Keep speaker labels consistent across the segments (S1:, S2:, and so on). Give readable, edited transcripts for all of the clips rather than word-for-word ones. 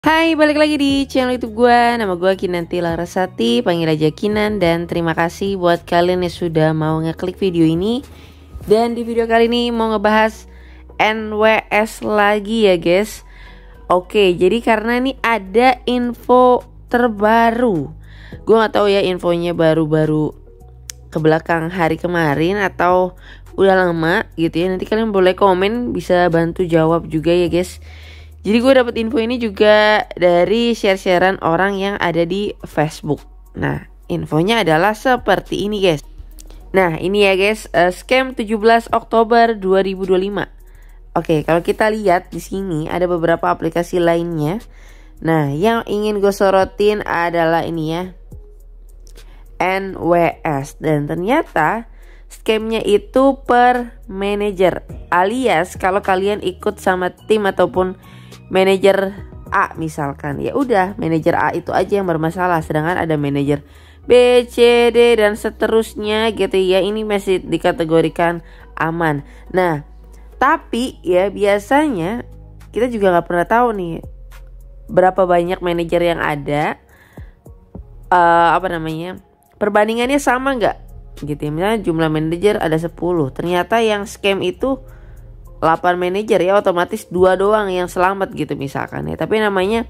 S1: Hai, balik lagi di channel YouTube gue. Nama gue Kinanti Larasati, panggil aja Kinan. Dan terima kasih buat kalian yang sudah mau ngeklik video ini. Dan di video kali ini mau ngebahas NWS lagi ya guys. Oke, jadi karena ini ada info terbaru. Gue gak tahu ya infonya baru-baru ke belakang hari kemarin atau udah lama gitu ya. Nanti kalian boleh komen, bisa bantu jawab juga ya guys. Jadi gue dapet info ini juga dari share-sharean orang yang ada di Facebook. Nah, infonya adalah seperti ini guys. Nah, ini ya guys, scam 17 Oktober 2025. Oke, kalau kita lihat di sini ada beberapa aplikasi lainnya. Nah, yang ingin gue sorotin adalah ini ya, NWS. Dan ternyata scamnya itu per manager, alias kalau kalian ikut sama tim ataupun manajer A misalkan, ya udah manajer A itu aja yang bermasalah, sedangkan ada manajer B, C, D dan seterusnya gitu ya. Ini masih dikategorikan aman. Nah, tapi ya biasanya kita juga nggak pernah tahu nih berapa banyak manajer yang ada, perbandingannya sama nggak gitu ya. Misalnya jumlah manajer ada 10, ternyata yang scam itu 8 manajer, ya otomatis 2 doang yang selamat gitu misalkan ya. Tapi namanya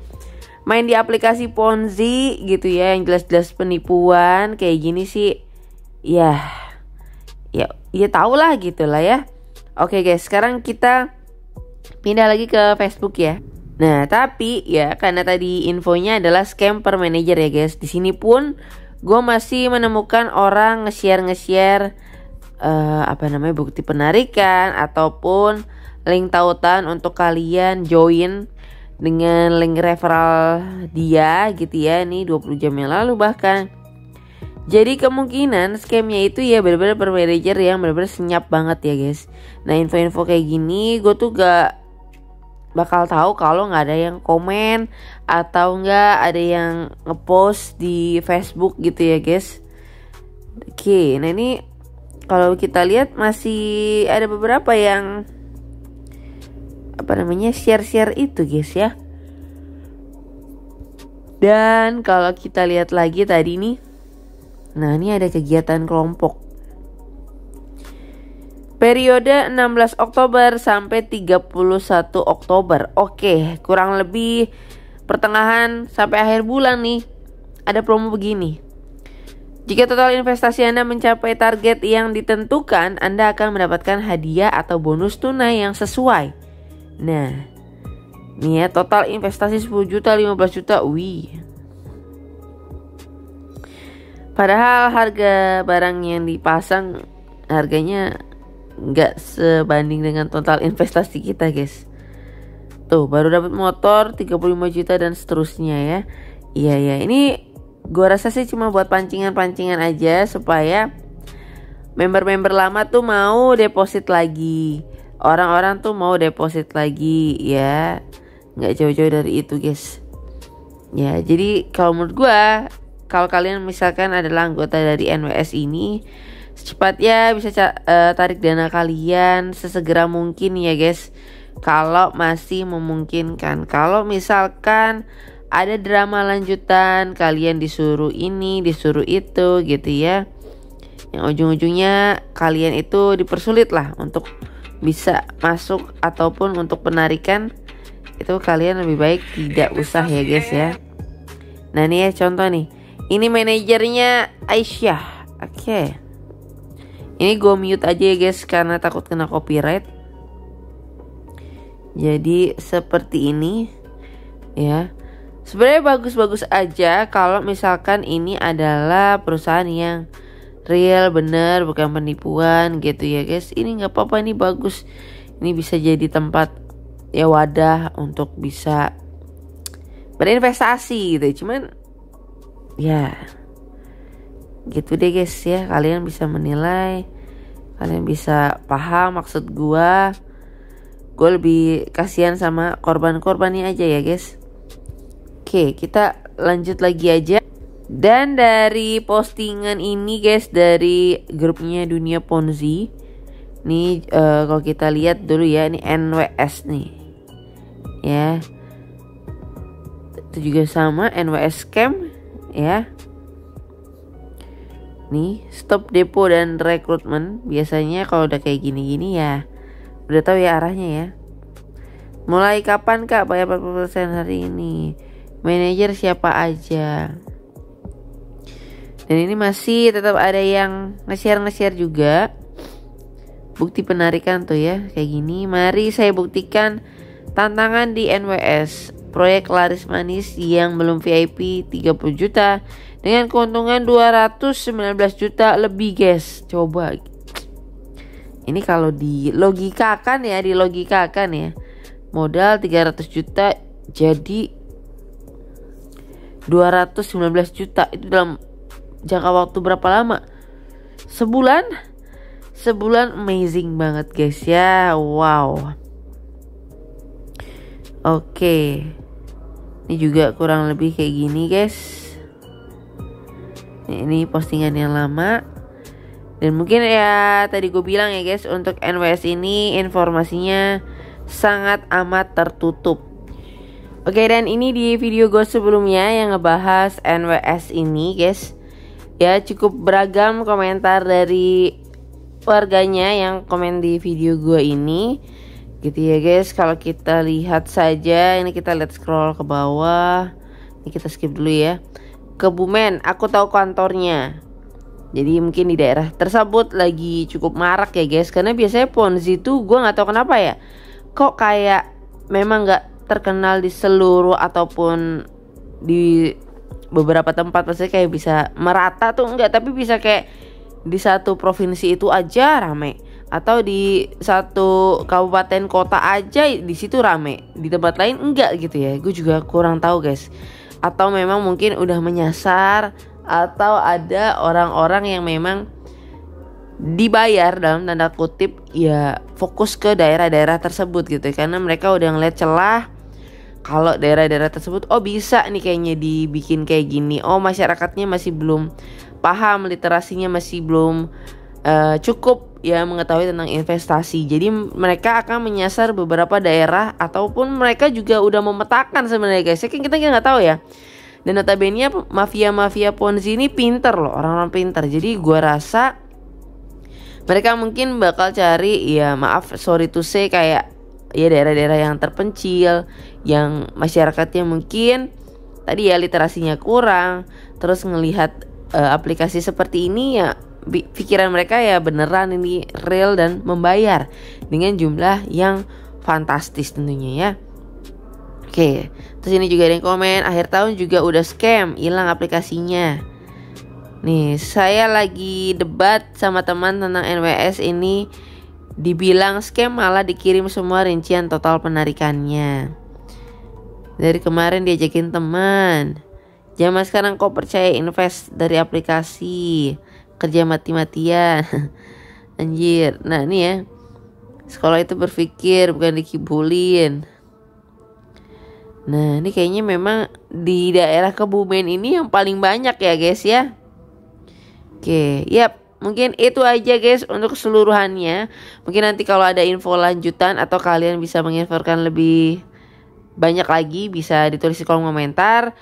S1: main di aplikasi Ponzi gitu ya, yang jelas-jelas penipuan kayak gini sih ya tau lah gitu lah ya. Oke guys, sekarang kita pindah lagi ke Facebook ya. Nah, tapi ya karena tadi infonya adalah scam per manager ya guys. Di sini pun gue masih menemukan orang nge-share bukti penarikan ataupun link tautan untuk kalian join dengan link referral dia gitu ya. Ini 20 jam yang lalu bahkan. Jadi kemungkinan scamnya itu ya benar-benar per manager yang benar-benar senyap banget ya guys. Nah, info-info kayak gini gue tuh gak bakal tahu kalau nggak ada yang komen atau nggak ada yang ngepost di Facebook gitu ya guys. Oke, nah ini kalau kita lihat masih ada beberapa yang share-share itu guys ya. Dan kalau kita lihat lagi tadi nih, nah ini ada kegiatan kelompok periode 16 Oktober sampai 31 Oktober. Oke, kurang lebih pertengahan sampai akhir bulan nih ada promo begini. Jika total investasi Anda mencapai target yang ditentukan, Anda akan mendapatkan hadiah atau bonus tunai yang sesuai. Nah, nih ya, total investasi 10 juta, 15 juta, wih. Padahal harga barang yang dipasang harganya nggak sebanding dengan total investasi kita guys. Tuh, baru dapat motor 35 juta dan seterusnya ya. Iya, ini gue rasa sih cuma buat pancingan-pancingan aja supaya member-member lama tuh mau deposit lagi. Orang-orang tuh mau deposit lagi ya. Nggak jauh-jauh dari itu guys. Ya, jadi kalau menurut gue, kalau kalian misalkan adalah anggota dari NWS ini, secepatnya bisa tarik dana kalian sesegera mungkin ya guys. Kalau masih memungkinkan. Kalau misalkan ada drama lanjutan, kalian disuruh ini, disuruh itu gitu ya, yang ujung-ujungnya kalian itu dipersulit lah untuk bisa masuk ataupun untuk penarikan, itu kalian lebih baik tidak usah ya guys ya. Nah nih ya contoh nih, ini manajernya Aisyah. Oke, ini gue mute aja ya guys karena takut kena copyright. Jadi seperti ini ya. Sebenarnya bagus-bagus aja kalau misalkan ini adalah perusahaan yang real, bener, bukan penipuan gitu ya guys. Ini nggak apa-apa, ini bagus. Ini bisa jadi tempat ya, wadah untuk bisa berinvestasi gitu. Cuman ya gitu deh guys ya. Kalian bisa menilai, kalian bisa paham maksud gue. Gue lebih kasihan sama korban-korbannya aja ya guys. Oke, kita lanjut lagi aja. Dan dari postingan ini guys, dari grupnya Dunia Ponzi, nih kalau kita lihat dulu ya, ini NWS nih ya. Itu juga sama, NWS Scam ya. Nih, stop depo dan rekrutmen. Biasanya kalau udah kayak gini-gini ya udah tahu ya arahnya ya. Mulai kapan Kak bayar 40% hari ini? Manajer siapa aja? Dan ini masih tetap ada yang nge-share juga. Bukti penarikan tuh ya kayak gini. Mari saya buktikan tantangan di NWS. Proyek laris manis yang belum VIP 30 juta dengan keuntungan 219 juta lebih guys. Coba. Ini kalau dilogikakan ya, modal 300 juta jadi 219 juta. Itu dalam jangka waktu berapa lama? Sebulan? Sebulan, amazing banget guys ya. Wow. Oke. Ini juga kurang lebih kayak gini guys. Ini postingan yang lama. Dan mungkin ya tadi gue bilang ya guys, untuk NWS ini informasinya sangat amat tertutup. Oke, dan ini di video gue sebelumnya yang ngebahas NWS ini guys. Ya cukup beragam komentar dari warganya yang komen di video gue ini gitu ya guys. Kalau kita lihat saja, ini kita lihat scroll ke bawah. Ini kita skip dulu ya. Kebumen, aku tahu kantornya. Jadi mungkin di daerah tersebut lagi cukup marak ya guys. Karena biasanya Ponzi itu gue gak tahu kenapa ya, kok kayak memang gak terkenal di seluruh ataupun di beberapa tempat. Maksudnya kayak bisa merata tuh enggak, tapi bisa kayak di satu provinsi itu aja rame, atau di satu kabupaten kota aja di situ rame, di tempat lain enggak gitu ya. Gue juga kurang tahu guys. Atau memang mungkin udah menyasar, atau ada orang-orang yang memang dibayar dalam tanda kutip ya fokus ke daerah-daerah tersebut gitu ya. Karena mereka udah ngeliat celah kalau daerah-daerah tersebut oh bisa nih kayaknya dibikin kayak gini. Oh masyarakatnya masih belum paham, literasinya masih belum cukup ya mengetahui tentang investasi. Jadi mereka akan menyasar beberapa daerah, ataupun mereka juga udah memetakan sebenarnya guys. Kita nggak tahu ya. Dan notabene mafia-mafia Ponzi ini pinter loh, orang-orang pinter. Jadi gua rasa mereka mungkin bakal cari ya, maaf sorry to say, kayak ya daerah-daerah yang terpencil, yang masyarakatnya mungkin tadi ya literasinya kurang, terus ngelihat aplikasi seperti ini ya pikiran mereka ya beneran ini real dan membayar dengan jumlah yang fantastis tentunya ya. Oke, terus ini juga ada yang komen akhir tahun juga udah scam, hilang aplikasinya. Nih, saya lagi debat sama teman tentang NWS ini, dibilang scam malah dikirim semua rincian total penarikannya. Dari kemarin diajakin teman, zaman sekarang kok percaya invest dari aplikasi, kerja mati-matian. Anjir. Nah ini ya, sekolah itu berpikir bukan dikibulin. Nah ini kayaknya memang di daerah Kebumen ini yang paling banyak ya guys ya. Oke, yap, mungkin itu aja guys untuk keseluruhannya. Mungkin nanti kalau ada info lanjutan atau kalian bisa menginfokan lebih banyak lagi, bisa ditulis di kolom komentar.